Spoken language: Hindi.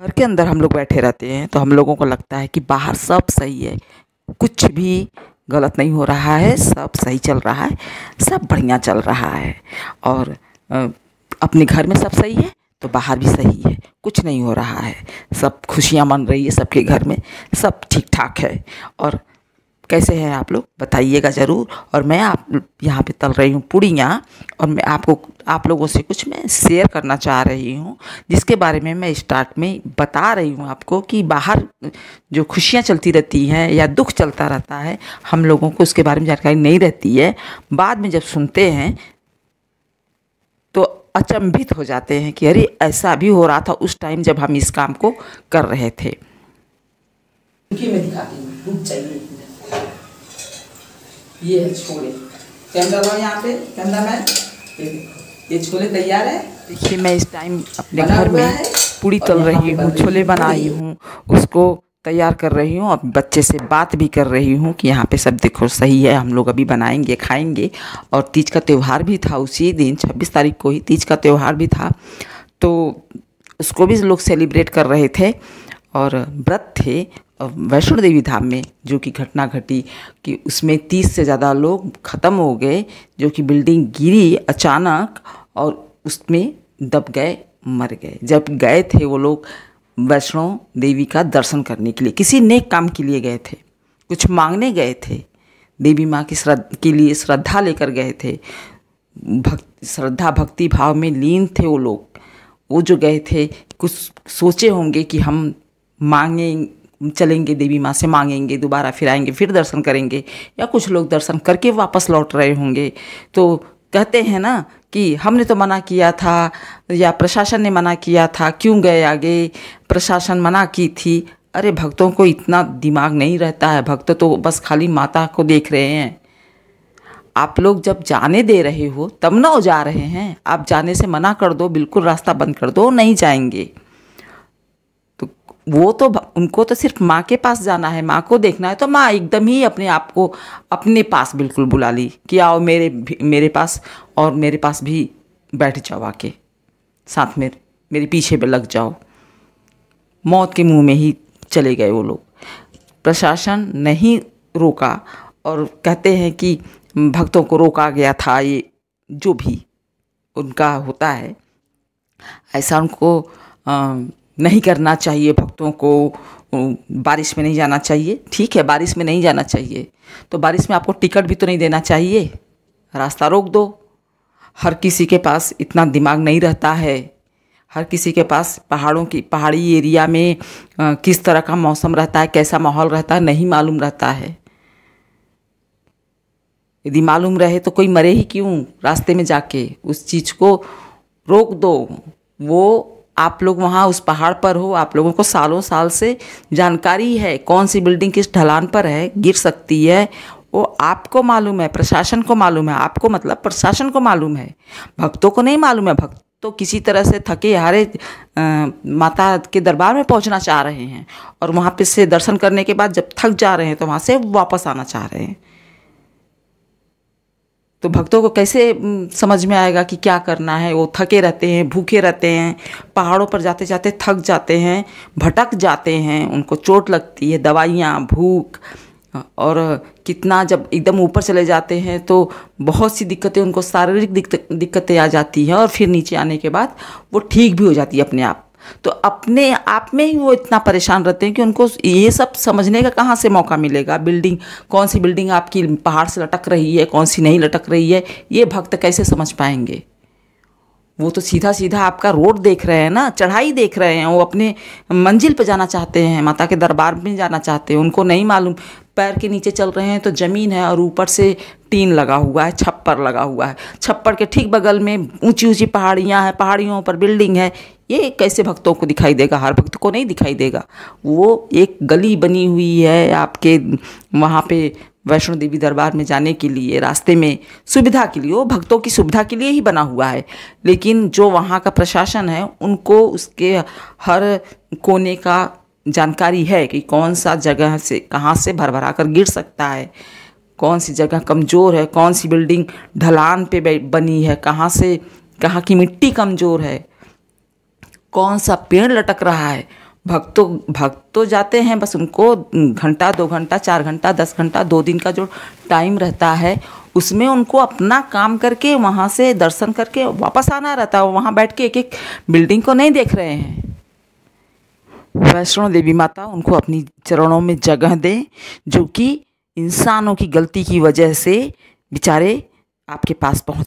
घर के अंदर हम लोग बैठे रहते हैं तो हम लोगों को लगता है कि बाहर सब सही है, कुछ भी गलत नहीं हो रहा है, सब सही चल रहा है, सब बढ़िया चल रहा है। और अपने घर में सब सही है तो बाहर भी सही है, कुछ नहीं हो रहा है, सब खुशियाँ मन रही है, सबके घर में सब ठीक ठाक है। और कैसे हैं आप लोग बताइएगा ज़रूर। और मैं आप यहाँ पे तल रही हूँ पूड़ियाँ, और मैं आप लोगों से कुछ मैं शेयर करना चाह रही हूँ, जिसके बारे में मैं स्टार्ट में बता रही हूँ आपको कि बाहर जो खुशियाँ चलती रहती हैं या दुख चलता रहता है, हम लोगों को उसके बारे में जानकारी नहीं रहती है। बाद में जब सुनते हैं तो अचंभित हो जाते हैं कि अरे ऐसा भी हो रहा था उस टाइम जब हम इस काम को कर रहे थे। मैं दिखाती हूँ, चाहिए ये है छोले। कैमरा लो यहाँ पे, कैमरा मैन, ये छोले तैयार है। देखिए मैं इस टाइम अपने घर में पूड़ी तल रही हूँ, छोले बनाई हूँ, उसको तैयार कर रही हूँ और बच्चे से बात भी कर रही हूँ कि यहाँ पे सब देखो सही है, हम लोग अभी बनाएंगे खाएंगे। और तीज का त्यौहार भी था उसी दिन, 26 तारीख को ही तीज का त्यौहार भी था, तो उसको भी लोग सेलिब्रेट कर रहे थे। और व्रत थे वैष्णो देवी धाम में, जो कि घटना घटी कि उसमें 30 से ज़्यादा लोग ख़त्म हो गए, जो कि बिल्डिंग गिरी अचानक और उसमें दब गए, मर गए। जब गए थे वो लोग वैष्णो देवी का दर्शन करने के लिए, किसी नेक काम के लिए गए थे, कुछ मांगने गए थे, देवी माँ की के लिए श्रद्धा लेकर गए थे, श्रद्धा भक्ति भाव में लीन थे वो लोग। वो जो गए थे कुछ सोचे होंगे कि हम चलेंगे देवी माँ से मांगेंगे, दोबारा फिर आएंगे, फिर दर्शन करेंगे, या कुछ लोग दर्शन करके वापस लौट रहे होंगे। तो कहते हैं ना कि हमने तो मना किया था या प्रशासन ने मना किया था, क्यों गए आगे, प्रशासन मना की थी। अरे भक्तों को इतना दिमाग नहीं रहता है, भक्त तो बस खाली माता को देख रहे हैं। आप लोग जब जाने दे रहे हो तब ना वो जा रहे हैं, आप जाने से मना कर दो, बिल्कुल रास्ता बंद कर दो, नहीं जाएंगे। वो तो उनको तो सिर्फ माँ के पास जाना है, माँ को देखना है, तो माँ एकदम ही अपने आप को अपने पास बिल्कुल बुला ली कि आओ मेरे पास, और मेरे पास भी बैठ जाओ, आके साथ में मेरे पीछे पे लग जाओ। मौत के मुंह में ही चले गए वो लोग, प्रशासन नहीं रोका। और कहते हैं कि भक्तों को रोका गया था, ये जो भी उनका होता है ऐसा उनको नहीं करना चाहिए। भक्तों को बारिश में नहीं जाना चाहिए, ठीक है बारिश में नहीं जाना चाहिए, तो बारिश में आपको टिकट भी तो नहीं देना चाहिए, रास्ता रोक दो। हर किसी के पास इतना दिमाग नहीं रहता है, हर किसी के पास पहाड़ी एरिया में किस तरह का मौसम रहता है, कैसा माहौल रहता है, नहीं मालूम रहता है। यदि मालूम रहे तो कोई मरे ही क्यों रास्ते में जाके, उस चीज़ को रोक दो। वो आप लोग वहाँ उस पहाड़ पर हो, आप लोगों को सालों साल से जानकारी है कौन सी बिल्डिंग किस ढलान पर है, गिर सकती है, वो आपको मालूम है, प्रशासन को मालूम है। आपको मतलब प्रशासन को मालूम है, भक्तों को नहीं मालूम है। भक्त तो किसी तरह से थके हारे माता के दरबार में पहुँचना चाह रहे हैं, और वहाँ पे से दर्शन करने के बाद जब थक जा रहे हैं तो वहाँ से वापस आना चाह रहे हैं। तो भक्तों को कैसे समझ में आएगा कि क्या करना है। वो थके रहते हैं, भूखे रहते हैं, पहाड़ों पर जाते जाते थक जाते हैं, भटक जाते हैं, उनको चोट लगती है, दवाइयाँ, भूख, और कितना जब एकदम ऊपर चले जाते हैं तो बहुत सी दिक्कतें, उनको शारीरिक दिक्कतें आ जाती हैं, और फिर नीचे आने के बाद वो ठीक भी हो जाती है अपने आप। तो अपने आप में ही वो इतना परेशान रहते हैं कि उनको ये सब समझने का कहाँ से मौका मिलेगा। बिल्डिंग, कौन सी बिल्डिंग आपकी पहाड़ से लटक रही है, कौन सी नहीं लटक रही है, ये भक्त कैसे समझ पाएंगे। वो तो सीधा सीधा आपका रोड देख रहे हैं ना, चढ़ाई देख रहे हैं, वो अपने मंजिल पे जाना चाहते हैं, माता के दरबार में जाना चाहते हैं। उनको नहीं मालूम पैर के नीचे चल रहे हैं तो ज़मीन है और ऊपर से टीन लगा हुआ है, छप्पर लगा हुआ है, छप्पर के ठीक बगल में ऊंची ऊंची पहाड़ियाँ हैं, पहाड़ियों पर बिल्डिंग है। ये कैसे भक्तों को दिखाई देगा? हर भक्त को नहीं दिखाई देगा। वो एक गली बनी हुई है आपके वहाँ पे वैष्णो देवी दरबार में जाने के लिए, रास्ते में सुविधा के लिए, वो भक्तों की सुविधा के लिए ही बना हुआ है। लेकिन जो वहाँ का प्रशासन है उनको उसके हर कोने का जानकारी है कि कौन सा जगह से कहाँ से भरभरा कर गिर सकता है, कौन सी जगह कमज़ोर है, कौन सी बिल्डिंग ढलान पे बनी है, कहाँ से कहाँ की मिट्टी कमज़ोर है, कौन सा पेड़ लटक रहा है, भक्त तो जाते हैं, बस उनको घंटा 2 घंटा 4 घंटा 10 घंटा 2 दिन का जो टाइम रहता है उसमें उनको अपना काम करके वहाँ से दर्शन करके वापस आना रहता है। वहाँ बैठ के एक एक बिल्डिंग को नहीं देख रहे हैं। वैष्णो देवी माता उनको अपनी चरणों में जगह दें, जो कि इंसानों की गलती की वजह से बेचारे आपके पास पहुँच